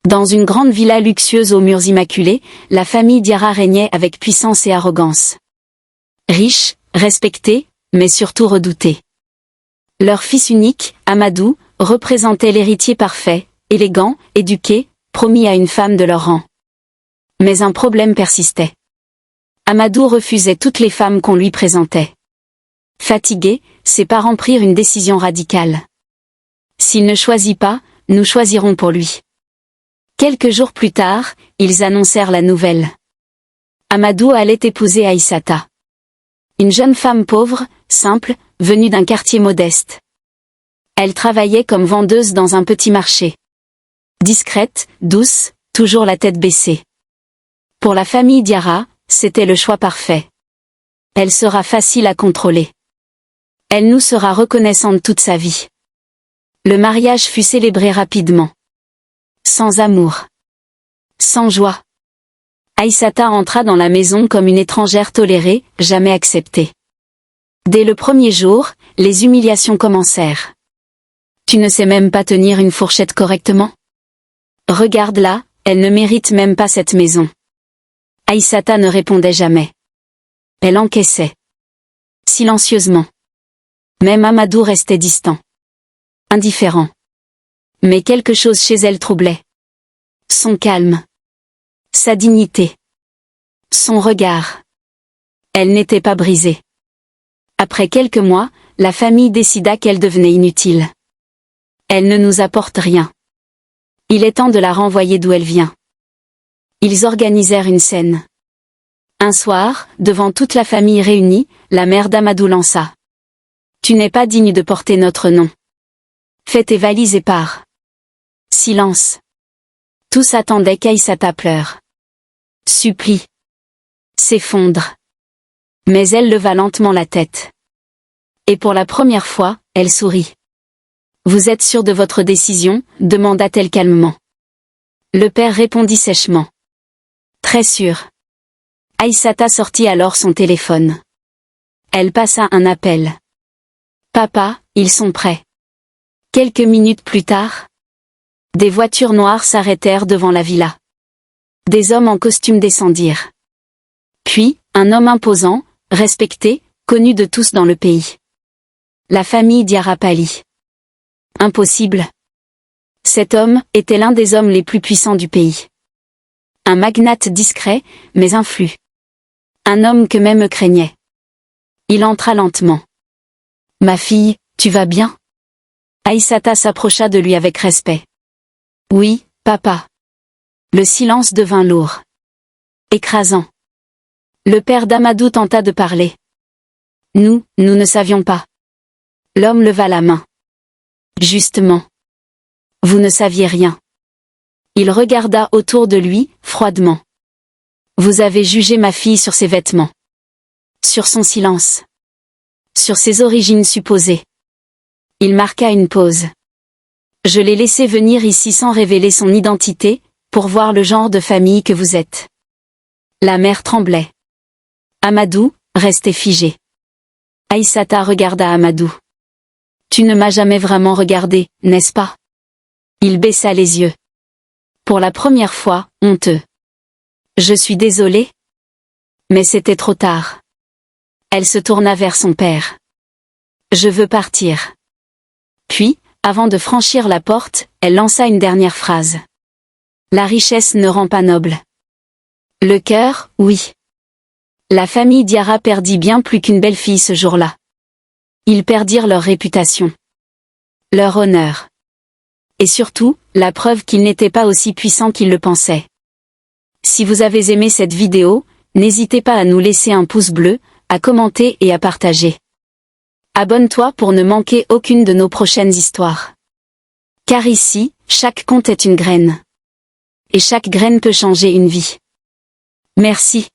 Dans une grande villa luxueuse aux murs immaculés, la famille Diarra régnait avec puissance et arrogance. Riche, respecté, mais surtout redouté. Leur fils unique, Amadou, représentait l'héritier parfait, élégant, éduqué, promis à une femme de leur rang. Mais un problème persistait. Amadou refusait toutes les femmes qu'on lui présentait. Fatigués, ses parents prirent une décision radicale. S'il ne choisit pas, nous choisirons pour lui. Quelques jours plus tard, ils annoncèrent la nouvelle. Amadou allait épouser Aïssata. Une jeune femme pauvre, simple, venue d'un quartier modeste. Elle travaillait comme vendeuse dans un petit marché. Discrète, douce, toujours la tête baissée. Pour la famille Diarra, c'était le choix parfait. Elle sera facile à contrôler. Elle nous sera reconnaissante toute sa vie. Le mariage fut célébré rapidement. Sans amour. Sans joie. Aïssata entra dans la maison comme une étrangère tolérée, jamais acceptée. Dès le premier jour, les humiliations commencèrent. Tu ne sais même pas tenir une fourchette correctement? Regarde-la, elle ne mérite même pas cette maison. Aïssata ne répondait jamais. Elle encaissait. Silencieusement. Même Amadou restait distant. Indifférent. Mais quelque chose chez elle troublait. Son calme. Sa dignité. Son regard. Elle n'était pas brisée. Après quelques mois, la famille décida qu'elle devenait inutile. Elle ne nous apporte rien. Il est temps de la renvoyer d'où elle vient. Ils organisèrent une scène. Un soir, devant toute la famille réunie, la mère d'Amadou lança. « Tu n'es pas digne de porter notre nom. Fais tes valises et pars. » Silence. Tous attendaient qu'Aïssata pleure. Supplie. S'effondre. Mais elle leva lentement la tête. Et pour la première fois, elle sourit. « Vous êtes sûr de votre décision ?» demanda-t-elle calmement. Le père répondit sèchement. « Très sûr. » Aïssata sortit alors son téléphone. Elle passa un appel. « Papa, ils sont prêts. » Quelques minutes plus tard, des voitures noires s'arrêtèrent devant la villa. Des hommes en costume descendirent. Puis, un homme imposant, respecté, connu de tous dans le pays. La famille Diarra pâlit. Impossible. Cet homme était l'un des hommes les plus puissants du pays. Un magnate discret, mais influent. Un homme que même craignait. Il entra lentement. « Ma fille, tu vas bien ?» Aïssata s'approcha de lui avec respect. « Oui, papa. » Le silence devint lourd. Écrasant. Le père d'Amadou tenta de parler. « Nous ne savions pas. » L'homme leva la main. « Justement. Vous ne saviez rien. » Il regarda autour de lui, froidement. « Vous avez jugé ma fille sur ses vêtements. Sur son silence. Sur ses origines supposées. » Il marqua une pause. « Je l'ai laissé venir ici sans révéler son identité, pour voir le genre de famille que vous êtes. » La mère tremblait. Amadou restait figé. Aïssata regarda Amadou. « Tu ne m'as jamais vraiment regardé, n'est-ce pas ?» Il baissa les yeux. Pour la première fois, honteux. « Je suis désolée. » Mais c'était trop tard. Elle se tourna vers son père. « Je veux partir. » Puis, avant de franchir la porte, elle lança une dernière phrase. « La richesse ne rend pas noble. » Le cœur, oui. La famille Diarra perdit bien plus qu'une belle-fille ce jour-là. Ils perdirent leur réputation. Leur honneur. Et surtout, la preuve qu'ils n'étaient pas aussi puissants qu'ils le pensaient. Si vous avez aimé cette vidéo, n'hésitez pas à nous laisser un pouce bleu, à commenter et à partager. Abonne-toi pour ne manquer aucune de nos prochaines histoires. Car ici, chaque conte est une graine. Et chaque graine peut changer une vie. Merci.